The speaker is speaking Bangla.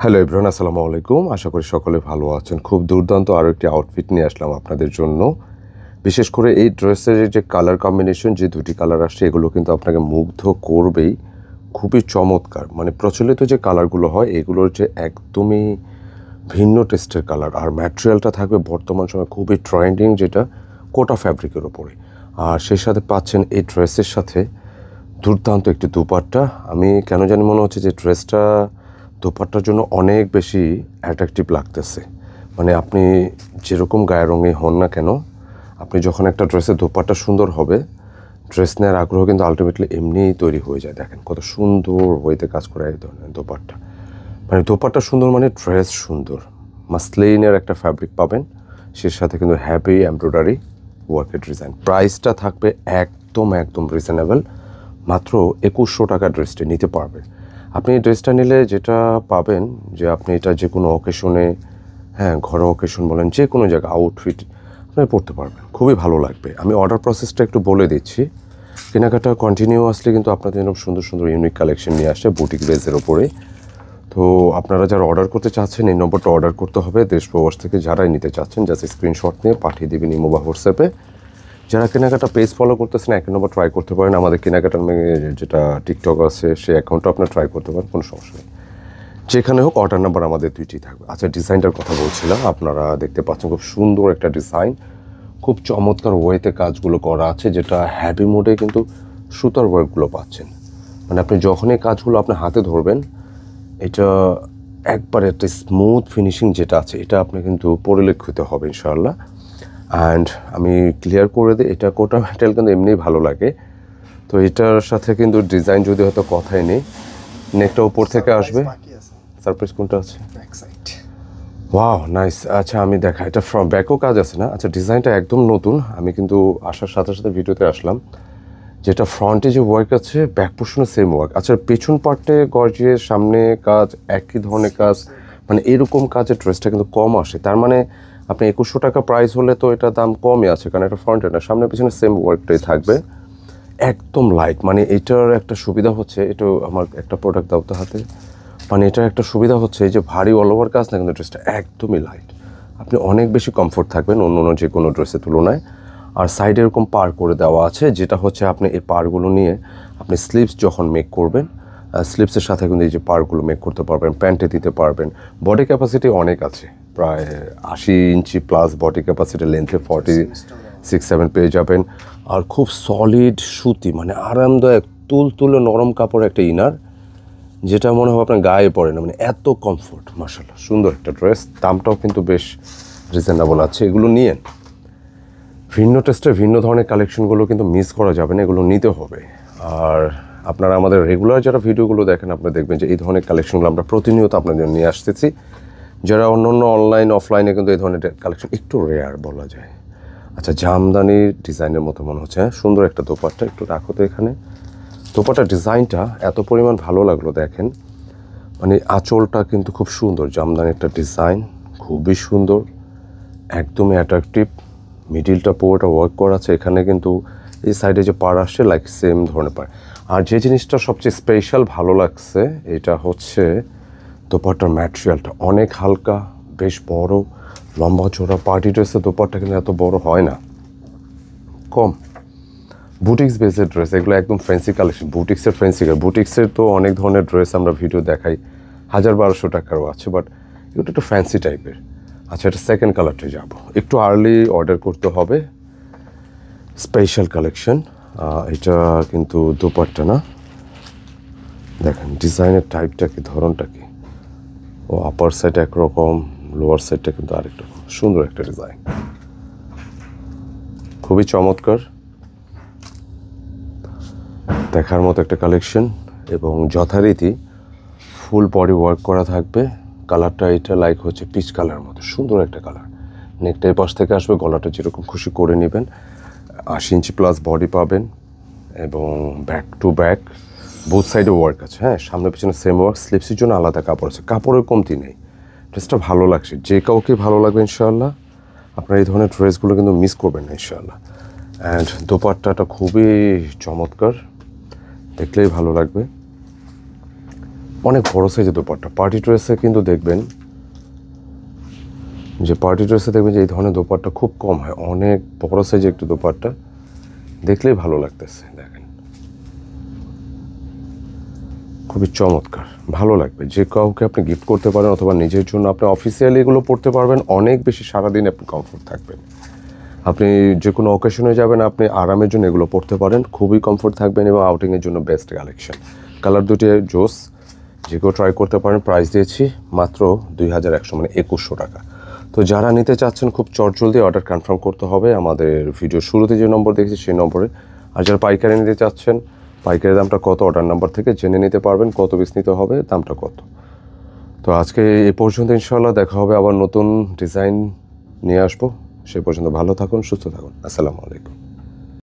হ্যালো এভরিওয়ান, আসসালামু আলাইকুম। আশা করি সকলে ভালো আছেন। খুব দুর্দান্ত আরও একটি আউটফিট নিয়ে আসলাম আপনাদের জন্য। বিশেষ করে এই ড্রেসের যে কালার কম্বিনেশন, যে দুটি কালার আসছে, এগুলো কিন্তু আপনাকে মুগ্ধ করবেই। খুবই চমৎকার, মানে প্রচলিত যে কালারগুলো হয় এগুলোর যে একদমই ভিন্ন টেস্টের কালার। আর ম্যাটেরিয়ালটা থাকবে বর্তমান সময়ে খুবই ট্রেন্ডিং, যেটা কোটা ফ্যাব্রিকের ওপরে। আর সেই সাথে পাচ্ছেন এই ড্রেসের সাথে দুর্দান্ত একটি দুপাট্টা। আমি কেন জানি মনে হচ্ছে যে ড্রেসটা দোপাট্টার জন্য অনেক বেশি অ্যাট্রাকটিভ লাগতেছে। মানে আপনি যেরকম গায়ের রঙে হন না কেন, আপনি যখন একটা ড্রেসের দোপাট্টা সুন্দর হবে, ড্রেস নেওয়ার আগ্রহ কিন্তু আলটিমেটলি এমনিই তৈরি হয়ে যায়। দেখেন কত সুন্দর ওয়েতে কাজ করে এই ধরনের দোপাট্টা। মানে দোপাট্টা সুন্দর মানে ড্রেস সুন্দর। মাসলিনের একটা ফ্যাব্রিক পাবেন, সে সাথে কিন্তু হ্যাভি এমব্রয়ডারি ওয়ার্কের ডিজাইন। প্রাইসটা থাকবে একদম রিজনেবল, মাত্র 2100 টাকা ড্রেসটি নিতে পারবে। আপনি এই ড্রেসটা নিলে যেটা পাবেন যে আপনি এটা যে কোনো অকেশনে, ঘরোয়া অকেশন বলেন, যে কোনো জায়গায় আউটফিট আপনি পরতে পারবেন, খুবই ভালো লাগবে। আমি অর্ডার প্রসেসটা একটু বলে দিচ্ছি। কেনাকাটা কন্টিনিউয়াসলি কিন্তু আপনাদের এরকম সুন্দর সুন্দর ইউনিক কালেকশন নিয়ে আসে বুটিক বেজের ওপরে। তো আপনারা যারা অর্ডার করতে চাচ্ছেন, এই নম্বরটা অর্ডার করতে হবে। দেশ প্রবাস থেকে যারাই নিতে চাচ্ছেন, জাস্ট স্ক্রিনশট নিয়ে পাঠিয়ে দেবেন ইমো বা হোয়াটসঅ্যাপে। যারা কেনাকাটা পেজ ফলো করতেছেন, এক নম্বর ট্রাই করতে পারেন। আমাদের কেনাকাটার যেটা টিকটক আছে, সেই অ্যাকাউন্টটা আপনার ট্রাই করতে পারেন, কোনো সমস্যা নেই। যেখানে হোক অর্ডার নাম্বার আমাদের দুইটি থাকবে। আচ্ছা, ডিজাইনটার কথা বলছিলাম। আপনারা দেখতে পাচ্ছেন খুব সুন্দর একটা ডিজাইন, খুব চমৎকার ওয়েতে কাজগুলো করা আছে, যেটা হ্যাভি মোডে কিন্তু সুতার ওয়ার্কগুলো পাচ্ছেন। মানে আপনি যখনই কাজগুলো আপনার হাতে ধরবেন, এটা একবারে একটা স্মুথ ফিনিশিং যেটা আছে, এটা আপনি কিন্তু পরিলক্ষিত হবে ইনশাআল্লাহ। অ্যান্ড আমি ক্লিয়ার করে দিই, এটা কোটা ম্যাটেরিয়াল কিন্তু এমনিই ভালো লাগে। তো এটার সাথে কিন্তু ডিজাইন যদি হয়তো কথাই নেই, নেকটা উপর থেকে আসবে। সারপ্রাইজ কোনটা আছে? Wow, nice. আচ্ছা আমি দেখা, এটা ব্যাকও কাজ আছে না? আচ্ছা, ডিজাইনটা একদম নতুন। আমি কিন্তু আসার সাথে সাথে ভিডিওতে আসলাম। যেটা ফ্রন্টে যে ওয়ার্ক আছে, ব্যাক পোর্শনে সেম ওয়ার্ক। আচ্ছা, পেছন পার্টে গর্জিয়াস, সামনে কাজ একই ধরনের কাজ, মানে এরকম কাজের ড্রেসটা কিন্তু কম আসে। তার মানে আপনি 2100 টাকা প্রাইস হলে তো এটা দাম কমই আছে, কারণ এটা ফ্রন্টে না, সামনে পেছনে সেম ওয়ার্কটাই থাকবে, একদম লাইট। মানে এটার একটা সুবিধা হচ্ছে, এটা আমার একটা প্রোডাক্ট দাও তো হাতে। মানে এটার একটা সুবিধা হচ্ছে যে ভারী অল ওভার কাজ না, কিন্তু ড্রেসটা একদমই লাইট। আপনি অনেক বেশি কমফোর্ট থাকবেন অন্য যে কোনো ড্রেসের তুলনায়। আর সাইডে এরকম পার করে দেওয়া আছে, যেটা হচ্ছে আপনি এই পারগুলো নিয়ে আপনি স্লিভস যখন মেক করবেন, স্লিভসের সাথে কিন্তু এই যে পারগুলো মেক করতে পারবেন, প্যান্টে দিতে পারবেন। বডি ক্যাপাসিটি অনেক আছে, প্রায় 80 ইঞ্চি প্লাস বডি ক্যাপাসিটি, লেন্থে 46-47 পেয়ে যাবেন। আর খুব সলিড সুতি, মানে আরামদায়ক তুলে নরম কাপড় একটা ইনার, যেটা মনে হয় আপনার গায়ে পড়ে না, মানে এত কমফোর্ট। মাশাআল্লাহ, সুন্দর একটা ড্রেস। দামটাও কিন্তু বেশ রিজনেবল আছে। এগুলো নিয়ে ভিন্ন টেস্টের ভিন্ন ধরনের কালেকশনগুলো কিন্তু মিস করা যাবে না, এগুলো নিতে হবে। আর আপনারা আমাদের রেগুলার যারা ভিডিওগুলো দেখেন, আপনারা দেখবেন যে এই ধরনের কালেকশনগুলো আমরা প্রতিনিয়ত আপনাদের নিয়ে আসতেছি। যারা অন্য অনলাইন অফলাইনে কিন্তু এই ধরনের কালেকশন একটু রেয়ার বলা যায়। আচ্ছা, জামদানির ডিজাইনের মতো মনে হচ্ছে। সুন্দর একটা দোপাট্টা, একটু রাখো তো এখানে। দোপাট্টার ডিজাইনটা এত পরিমাণ ভালো লাগলো, দেখেন। মানে আঁচলটা কিন্তু খুব সুন্দর, জামদানি একটা ডিজাইন, খুবই সুন্দর, একদমই অ্যাট্রাকটিভ। মিডিলটা পুরোটা ওয়ার্ক করা আছে। এখানে কিন্তু এই সাইডে যে পার আসছে, লাইক সেম ধরনের পার। আর যে জিনিসটা সবচেয়ে স্পেশাল ভালো লাগছে, এটা হচ্ছে দোপাট্টার ম্যাটেরিয়ালটা অনেক হালকা, বেশ বড়, লম্বা চোরা। পার্টি ড্রেসের দোপাট্টা কিন্তু এত বড় হয় না, কম। বুটিক্স বেসের ড্রেস, এগুলো একদম ফ্যান্সি কালেকশন, বুটিক্সের ফ্যান্সি। বুটিক্সের তো অনেক ধরনের ড্রেস আমরা ভিডিও দেখাই, 1000-1200 টাকারও আছে, বাট এগুলো একটু ফ্যান্সি টাইপের। আচ্ছা, এটা সেকেন্ড কালারটা যাব, একটু আর্লি অর্ডার করতে হবে। Special collection. এটা কিন্তু দোপাট্টা না, দেখেন ডিজাইনের টাইপটা কি, ধরনটা কি। ও আপার সাইড একরকম, লোয়ার সাইডটা কিন্তু আরেক রকম। সুন্দর একটা ডিজাইন, খুবই চমৎকার, দেখার মতো একটা কালেকশন। এবং যথারীতি ফুল বডি ওয়ার্ক করা থাকবে। কালারটা এটা লাইক হচ্ছে পিচ কালার মতো, সুন্দর একটা কালার। নেকটা এই পাশ থেকে আসবে, গলাটা যেরকম খুশি করে নেবেন। 80 ইঞ্চি প্লাস বডি পাবেন, এবং ব্যাক টু ব্যাক বোথ সাইডে ওয়ার্ক আছে। সামনে পিছনে সেম ওয়ার্ক। স্লিপসের জন্য আলাদা কাপড় আছে, কাপড়ের কমতি নেই। ড্রেসটা ভালো লাগছে, যে কাউকে ভালো লাগবে ইনশাআল্লাহ। আপনারা এই ধরনের ড্রেসগুলো কিন্তু মিস করবেন না ইনশাআল্লাহ। অ্যান্ড দোপাট্টাটা খুবই চমৎকার, দেখলেই ভালো লাগবে। অনেক বড় সাইজের দোপাট্টা। পার্টি ড্রেসে কিন্তু দেখবেন যে এই ধরনের দোপাট্টা খুব কম হয়, অনেক বড় সাইজের একটু দোপাট্টা, দেখলেই ভালো লাগতেছে। দেখেন খুবই চমৎকার, ভালো লাগবে। যে কাউকে আপনি গিফট করতে পারেন অথবা নিজের জন্য আপনি অফিসিয়ালি এগুলো পড়তে পারবেন, অনেক বেশি সারাদিন আপনি কমফোর্ট থাকবেন। আপনি যে কোনো অকেশনে যাবেন, আপনি আরামের জন্য এগুলো পড়তে পারেন, খুবই কমফোর্ট থাকবেন এবং আউটিংয়ের জন্য বেস্ট কালেকশন। কালার দুটি জোস, যে কেউ ট্রাই করতে পারেন। প্রাইস দিয়েছি মাত্র 2100, মানে 2100 টাকা। তো যারা নিতে চাচ্ছেন খুব চটজলদি অর্ডার কনফার্ম করতে হবে আমাদের ভিডিও শুরুতে যে নম্বর দেখেছি সেই নম্বরে। আর যারা পাইকারি নিতে চাচ্ছেন, পাইকারি দামটা কত অর্ডার নাম্বার থেকে জেনে নিতে পারবেন, কত পিস নিতে হবে, দামটা কত। তো আজকে এই পর্যন্ত, ইনশাআল্লাহ দেখা হবে, আবার নতুন ডিজাইন নিয়ে আসবো। সে পর্যন্ত ভালো থাকুন, সুস্থ থাকুন। আসসালামু আলাইকুম।